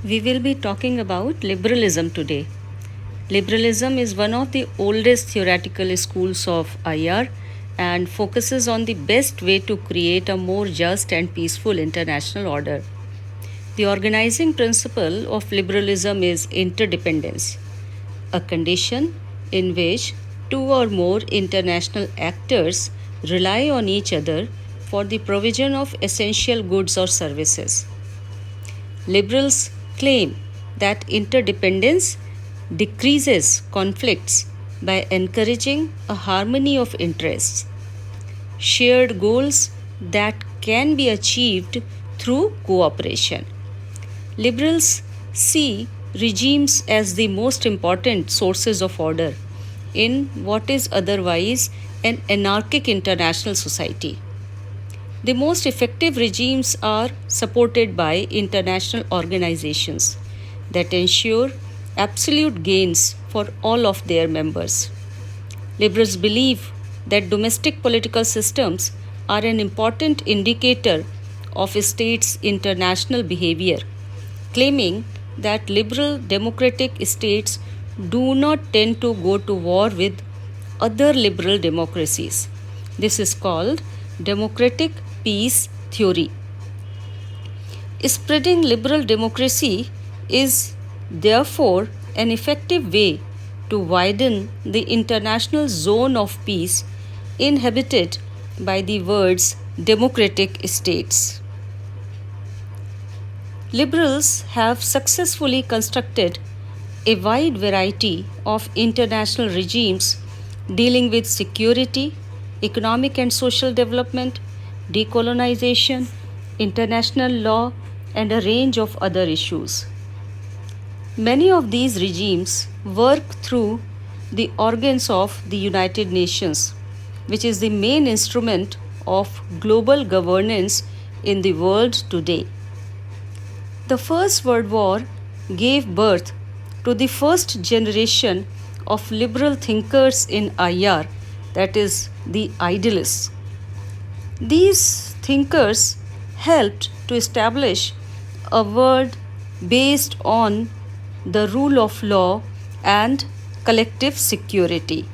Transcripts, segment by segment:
We will be talking about liberalism today. Liberalism is one of the oldest theoretical schools of IR and focuses on the best way to create a more just and peaceful international order. The organizing principle of liberalism is interdependence, a condition in which two or more international actors rely on each other for the provision of essential goods or services. Liberals claim that interdependence decreases conflicts by encouraging a harmony of interests, shared goals that can be achieved through cooperation. Liberals see regimes as the most important sources of order in what is otherwise an anarchic international society. The most effective regimes are supported by international organizations that ensure absolute gains for all of their members. Liberals believe that domestic political systems are an important indicator of a state's international behavior, claiming that liberal democratic states do not tend to go to war with other liberal democracies. This is called democratic peace theory. Spreading liberal democracy is therefore an effective way to widen the international zone of peace inhabited by the world's democratic states. Liberals have successfully constructed a wide variety of international regimes dealing with security, economic and social development, decolonization, international law, and a range of other issues. Many of these regimes work through the organs of the United Nations, which is the main instrument of global governance in the world today. The First World War gave birth to the first generation of liberal thinkers in IR, that is, the idealists. These thinkers helped to establish a world based on the rule of law and collective security,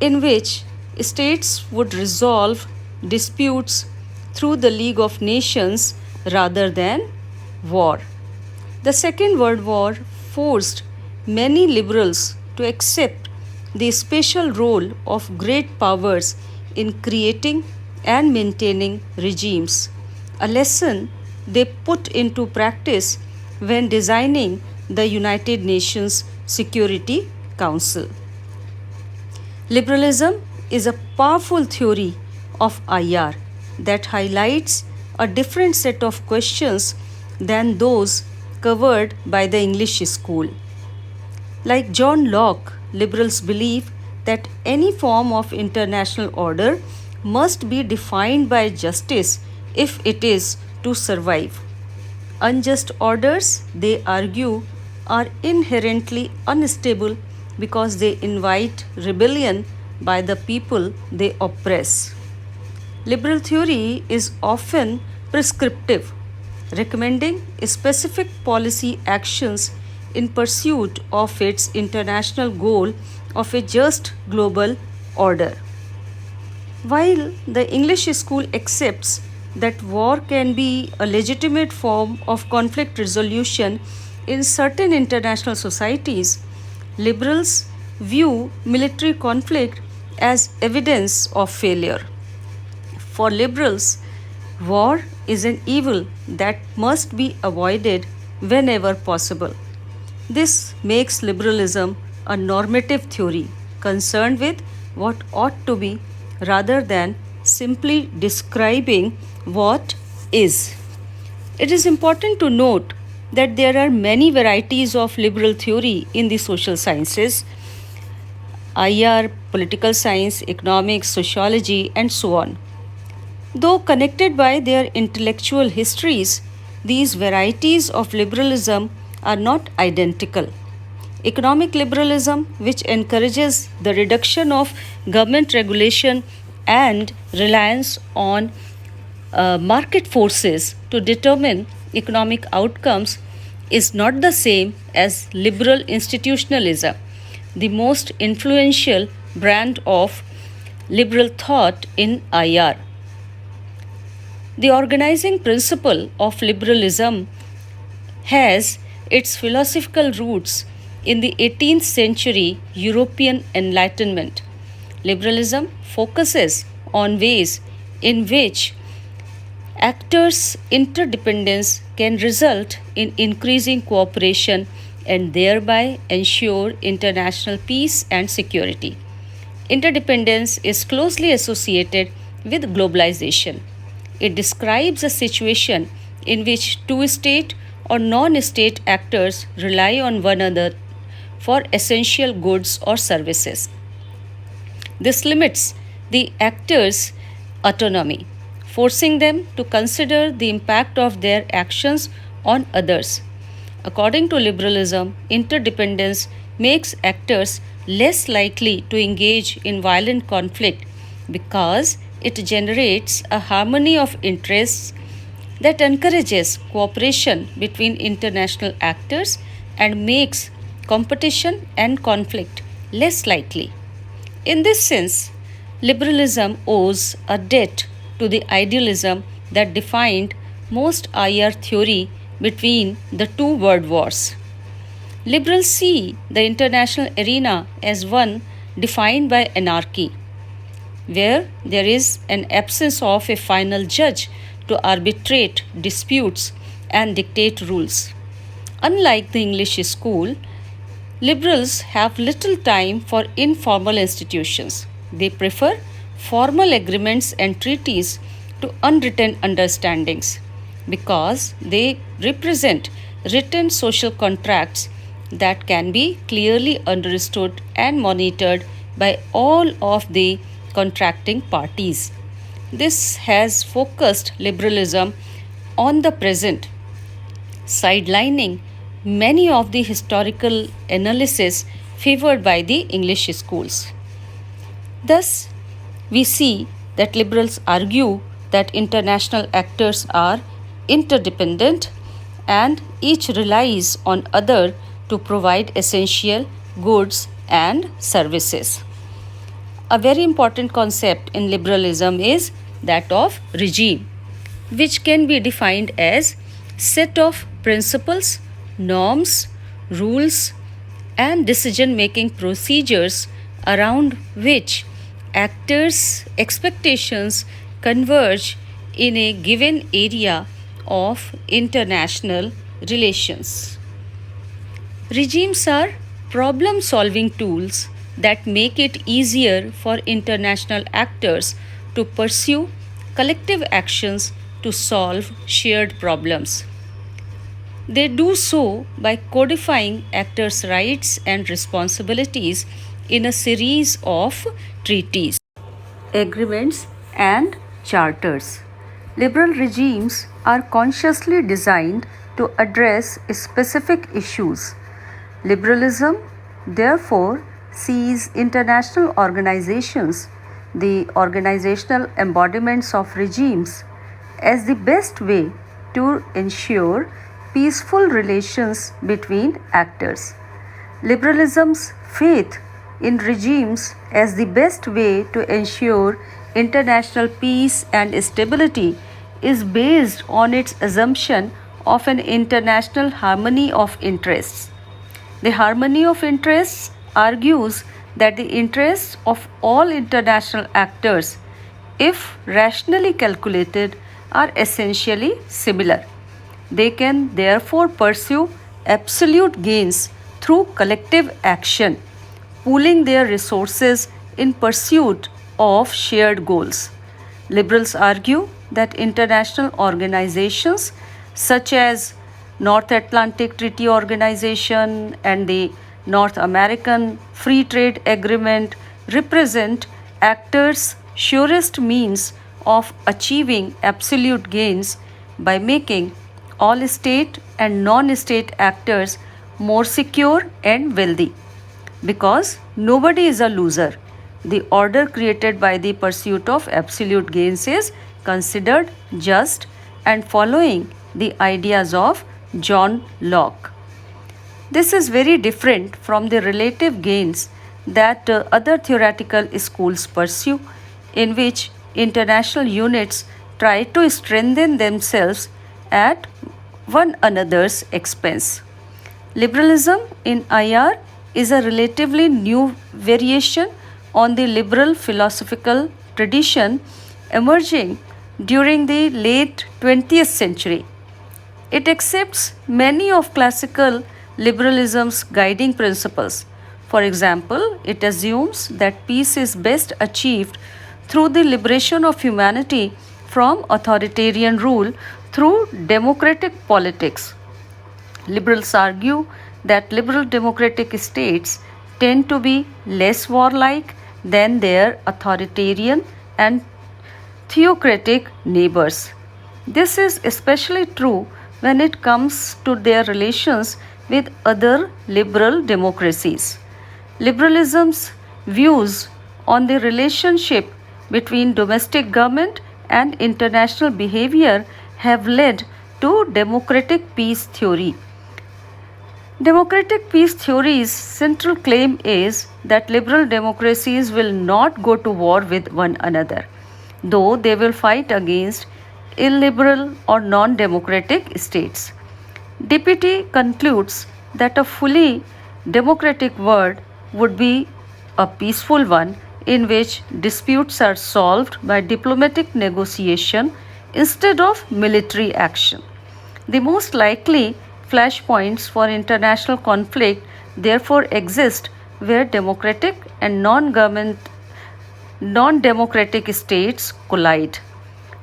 in which states would resolve disputes through the League of Nations rather than war. The Second World War forced many liberals to accept the special role of great powers in creating and maintaining regimes, a lesson they put into practice when designing the United Nations Security Council. Liberalism is a powerful theory of IR that highlights a different set of questions than those covered by the English school. Like John Locke, liberals believe that any form of international order must be defined by justice if it is to survive. Unjust orders, they argue, are inherently unstable because they invite rebellion by the people they oppress. Liberal theory is often prescriptive, recommending specific policy actions in pursuit of its international goal of a just global order. While the English school accepts that war can be a legitimate form of conflict resolution in certain international societies, liberals view military conflict as evidence of failure. For liberals, war is an evil that must be avoided whenever possible. This makes liberalism a normative theory concerned with what ought to be rather than simply describing what is. It is important to note that there are many varieties of liberal theory in the social sciences, IR, political science, economics, sociology, and so on. Though connected by their intellectual histories, these varieties of liberalism are not identical. Economic liberalism, which encourages the reduction of government regulation and reliance on market forces to determine economic outcomes, is not the same as liberal institutionalism, the most influential brand of liberal thought in IR. The organizing principle of liberalism has its philosophical roots in the 18th century European Enlightenment. Liberalism focuses on ways in which actors' interdependence can result in increasing cooperation and thereby ensure international peace and security. Interdependence is closely associated with globalization. It describes a situation in which two state or non state actors rely on one another for essential goods or services. This limits the actors' autonomy, forcing them to consider the impact of their actions on others. According to liberalism, interdependence makes actors less likely to engage in violent conflict because it generates a harmony of interests that encourages cooperation between international actors and makes competition and conflict less likely. In this sense, liberalism owes a debt to the idealism that defined most IR theory between the two world wars. Liberals see the international arena as one defined by anarchy, where there is an absence of a final judge to arbitrate disputes and dictate rules. Unlike the English school, liberals have little time for informal institutions. They prefer formal agreements and treaties to unwritten understandings because they represent written social contracts that can be clearly understood and monitored by all of the contracting parties. This has focused liberalism on the present, sidelining many of the historical analysis favored by the English schools. Thus, we see that liberals argue that international actors are interdependent and each relies on other to provide essential goods and services. A very important concept in liberalism is that of regime, which can be defined as set of principles, norms, rules, and decision-making procedures around which actors' expectations converge in a given area of international relations. Regimes are problem solving tools that make it easier for international actors to pursue collective actions to solve shared problems. They do so by codifying actors' rights and responsibilities in a series of treaties, agreements, and charters. Liberal regimes are consciously designed to address specific issues. Liberalism, therefore, sees international organizations, the organizational embodiments of regimes, as the best way to ensure peaceful relations between actors. Liberalism's faith in regimes as the best way to ensure international peace and stability is based on its assumption of an international harmony of interests. The harmony of interests argues that the interests of all international actors, if rationally calculated, are essentially similar. They can therefore pursue absolute gains through collective action, pooling their resources in pursuit of shared goals. Liberals argue that international organizations such as North Atlantic Treaty Organization and the North American Free Trade Agreement represent actors' surest means of achieving absolute gains by making all state and non-state actors more secure and wealthy. Because nobody is a loser, the order created by the pursuit of absolute gains is considered just and following the ideas of John Locke. This is very different from the relative gains that other theoretical schools pursue, in which international units try to strengthen themselves at one another's expense. Liberalism in IR is a relatively new variation on the liberal philosophical tradition emerging during the late 20th century. It accepts many of classical liberalism's guiding principles. For example, it assumes that peace is best achieved through the liberation of humanity from authoritarian rule through democratic politics. Liberals argue that liberal democratic states tend to be less warlike than their authoritarian and theocratic neighbors. This is especially true when it comes to their relations with other liberal democracies. Liberalism's views on the relationship between domestic government and international behavior have led to democratic peace theory. Democratic peace theory's central claim is that liberal democracies will not go to war with one another, though they will fight against illiberal or non democratic states. DPT concludes that a fully democratic world would be a peaceful one in which disputes are solved by diplomatic negotiation instead of military action. The most likely flashpoints for international conflict therefore exist where democratic and non-democratic states collide.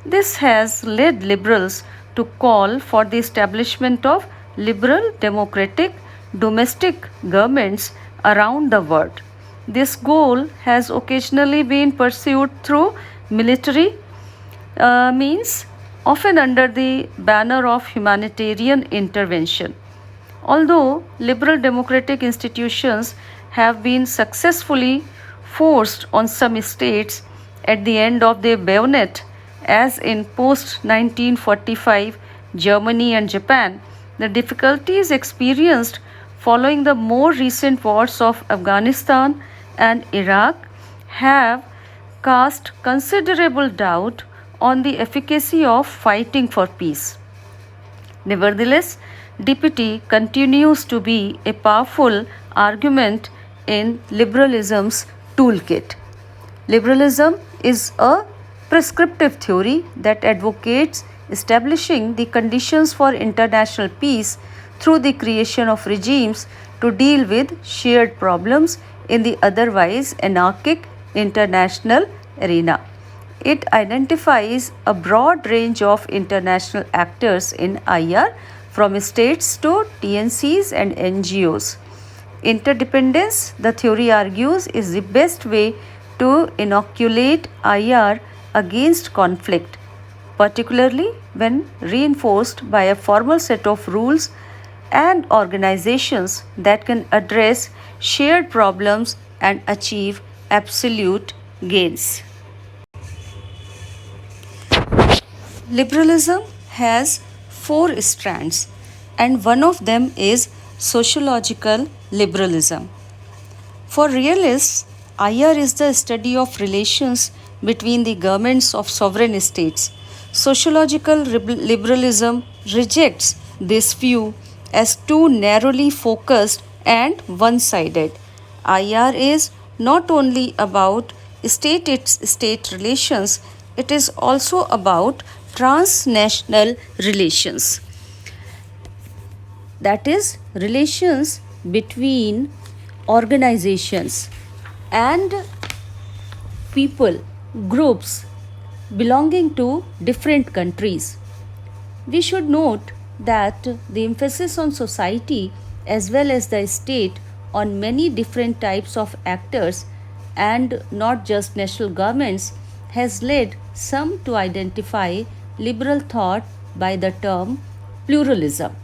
This has led liberals to call for the establishment of liberal democratic domestic governments around the world. This goal has occasionally been pursued through military means, often under the banner of humanitarian intervention. Although liberal democratic institutions have been successfully forced on some states at the end of their bayonet, as in post 1945 Germany and Japan, the difficulties experienced following the more recent wars of Afghanistan and Iraq have cast considerable doubt on the efficacy of fighting for peace. Nevertheless, DPT continues to be a powerful argument in liberalism's toolkit. Liberalism is a prescriptive theory that advocates establishing the conditions for international peace through the creation of regimes to deal with shared problems in the otherwise anarchic international arena. It identifies a broad range of international actors in IR, from states to TNCs and NGOs. Interdependence, the theory argues, is the best way to inoculate IR against conflict, particularly when reinforced by a formal set of rules and organizations that can address shared problems and achieve absolute gains. Liberalism has four strands, and one of them is sociological liberalism. For realists, IR is the study of relations between the governments of sovereign states. Sociological liberalism rejects this view as too narrowly focused and one sided. IR is not only about state relations, it is also about transnational relations. That is, relations between organizations and people, groups belonging to different countries. We should note that the emphasis on society as well as the state on many different types of actors and not just national governments has led some to identify liberal thought by the term pluralism.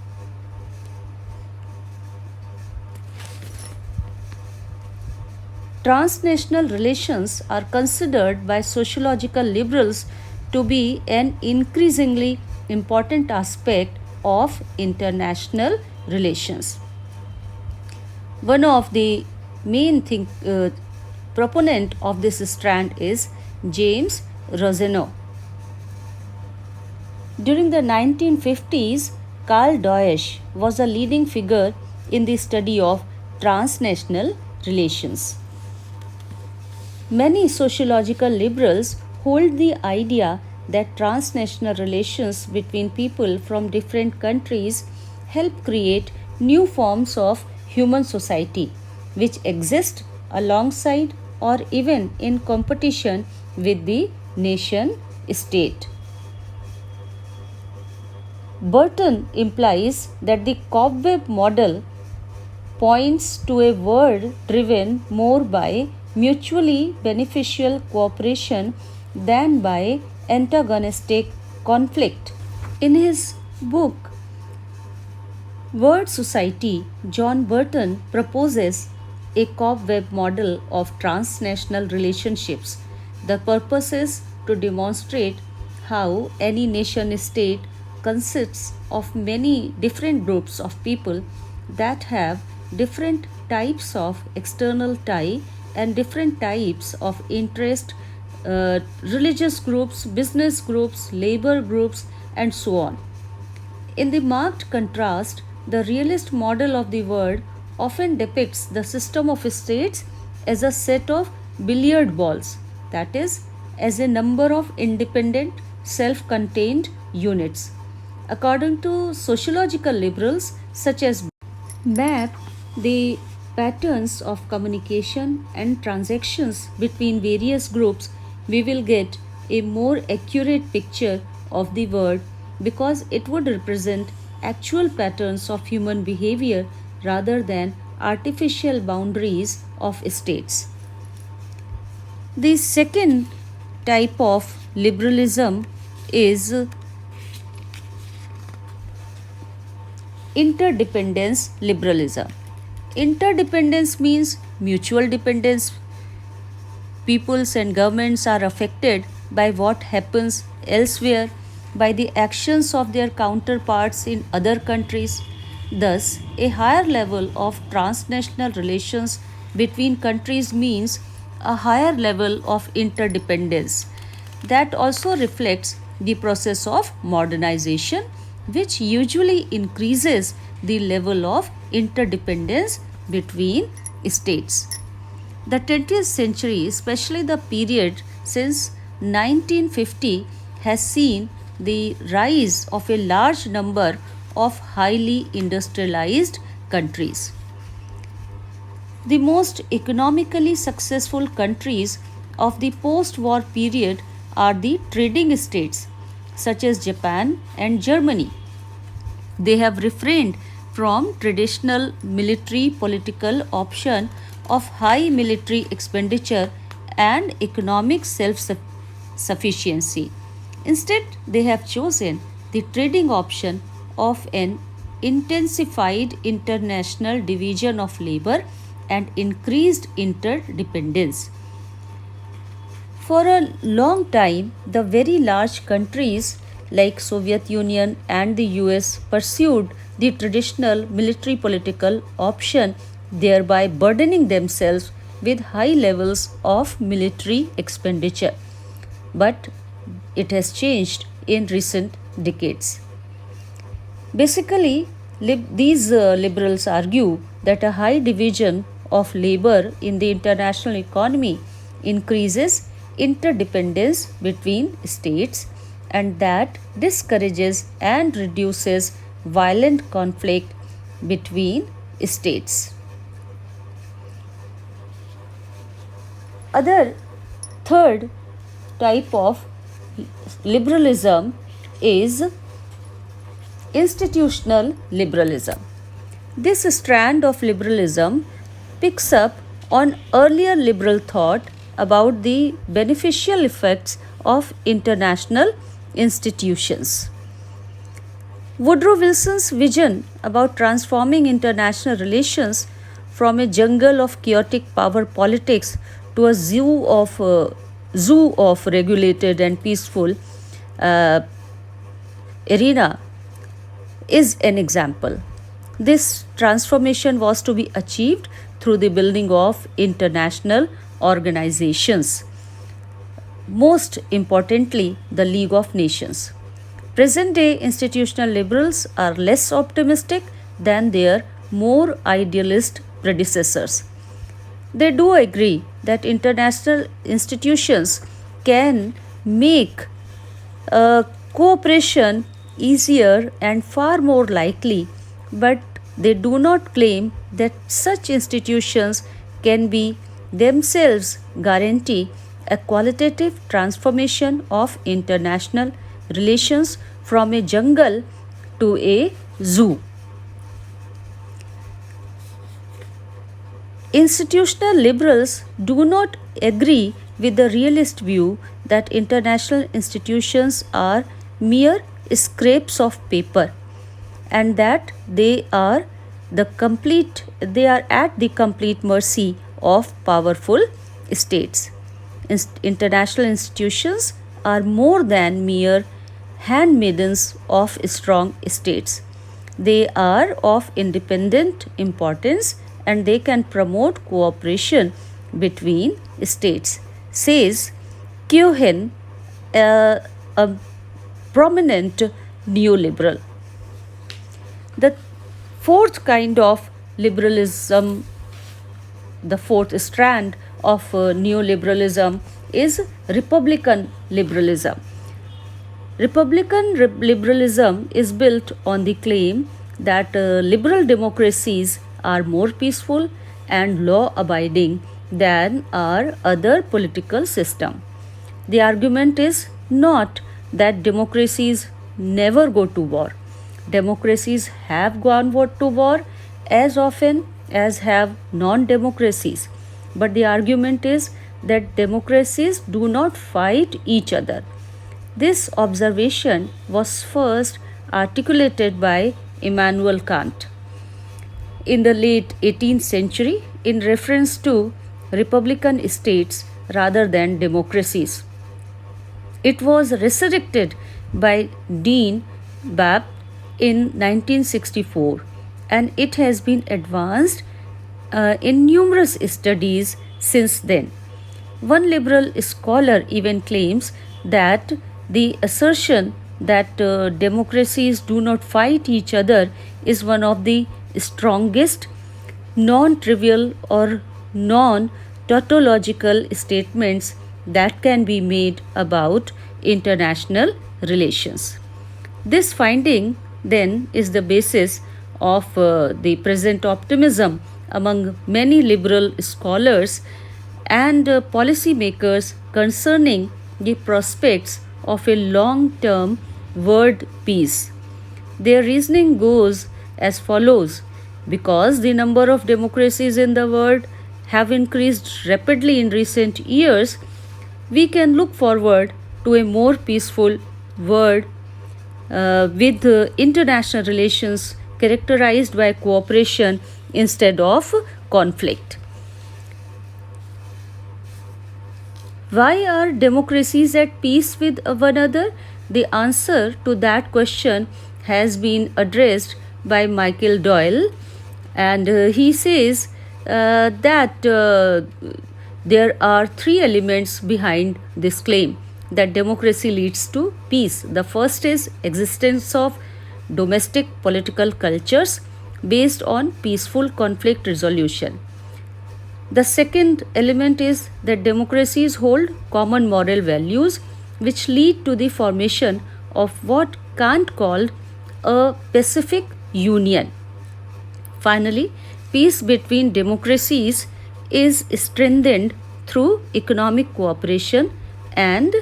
Transnational relations are considered by sociological liberals to be an increasingly important aspect of international relations. One of the main proponent of this strand is James Roseno. During the 1950s, Karl Deutsch was a leading figure in the study of transnational relations. Many sociological liberals hold the idea that transnational relations between people from different countries help create new forms of human society which exist alongside or even in competition with the nation state. Burton implies that the cobweb model points to a world driven more by mutually beneficial cooperation than by antagonistic conflict. In his book Word Society, John Burton proposes a cobweb model of transnational relationships. The purpose is to demonstrate how any nation state consists of many different groups of people that have different types of external tie and different types of interest, religious groups, business groups, labor groups, and so on. In the marked contrast, the realist model of the world often depicts the system of states as a set of billiard balls, that is, as a number of independent, self contained units. According to sociological liberals such as map the patterns of communication and transactions between various groups, we will get a more accurate picture of the world because it would represent actual patterns of human behavior rather than artificial boundaries of states. The second type of liberalism is interdependence liberalism. Interdependence means mutual dependence. Peoples and governments are affected by what happens elsewhere, by the actions of their counterparts in other countries. Thus, a higher level of transnational relations between countries means a higher level of interdependence. That also reflects the process of modernization, which usually increases the level of interdependence between states. The 20th century, especially the period since 1950, has seen the rise of a large number of highly industrialized countries. The most economically successful countries of the post war period are the trading states, such as Japan and Germany. They have refrained from traditional military political option of high military expenditure and economic self-sufficiency. Instead, they have chosen the trading option of an intensified international division of labor and increased interdependence. For a long time, the very large countries like Soviet Union and the US pursued the traditional military political option, thereby burdening themselves with high levels of military expenditure. But it has changed in recent decades. Basically, these liberals argue that a high division of labor in the international economy increases interdependence between states and that discourages and reduces violent conflict between states. Other third type of liberalism is institutional liberalism. This strand of liberalism picks up on earlier liberal thought about the beneficial effects of international institutions. Woodrow Wilson's vision about transforming international relations from a jungle of chaotic power politics to a zoo of regulated and peaceful arena is an example. This transformation was to be achieved through the building of international organizations, most importantly, the League of Nations. Present day institutional liberals are less optimistic than their more idealist predecessors. They do agree that international institutions can make cooperation easier and far more likely, but they do not claim that such institutions can be themselves guarantee a qualitative transformation of international relations from a jungle to a zoo. Institutional liberals do not agree with the realist view that international institutions are mere scraps of paper and that they are at the complete mercy of powerful states. International institutions are more than mere handmaidens of strong states. They are of independent importance and they can promote cooperation between states, says Cohen, a prominent neoliberal. The fourth kind of liberalism, the fourth strand of neoliberalism is Republican liberalism. Liberalism is built on the claim that liberal democracies are more peaceful and law abiding than our other political system. The argument is not that democracies never go to war. Democracies have gone to war as often as have non-democracies. But the argument is that democracies do not fight each other. This observation was first articulated by Immanuel Kant in the late 18th century in reference to republican states rather than democracies. It was resurrected by Dean Babb in 1964 and it has been advanced in numerous studies since then. One liberal scholar even claims that the assertion that democracies do not fight each other is one of the strongest, non trivial, or non tautological statements that can be made about international relations. This finding, then, is the basis of the present optimism among many liberal scholars and policymakers concerning the prospects of a long term world peace. Their reasoning goes as follows: because the number of democracies in the world have increased rapidly in recent years, we can look forward to a more peaceful world with international relations characterized by cooperation instead of conflict. Why are democracies at peace with one another? The answer to that question has been addressed by Michael Doyle, and he says that there are three elements behind this claim that democracy leads to peace. The first is existence of domestic political cultures based on peaceful conflict resolution. The second element is that democracies hold common moral values which lead to the formation of what Kant called a pacific union. Finally, peace between democracies is strengthened through economic cooperation and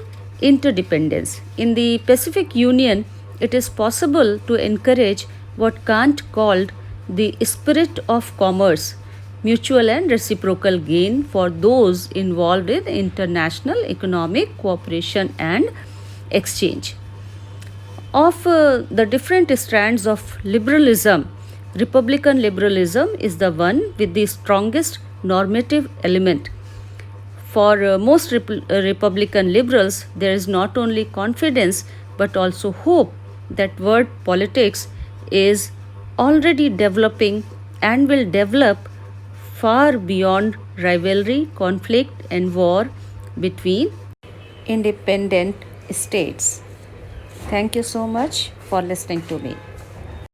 interdependence. In the Pacific Union, it is possible to encourage what Kant called the spirit of commerce, mutual and reciprocal gain for those involved in international economic cooperation and exchange. Of the different strands of liberalism, Republican liberalism is the one with the strongest normative element. For most Republican liberals, there is not only confidence but also hope that world politics is already developing and will develop far beyond rivalry, conflict, and war between independent states. Thank you so much for listening to me.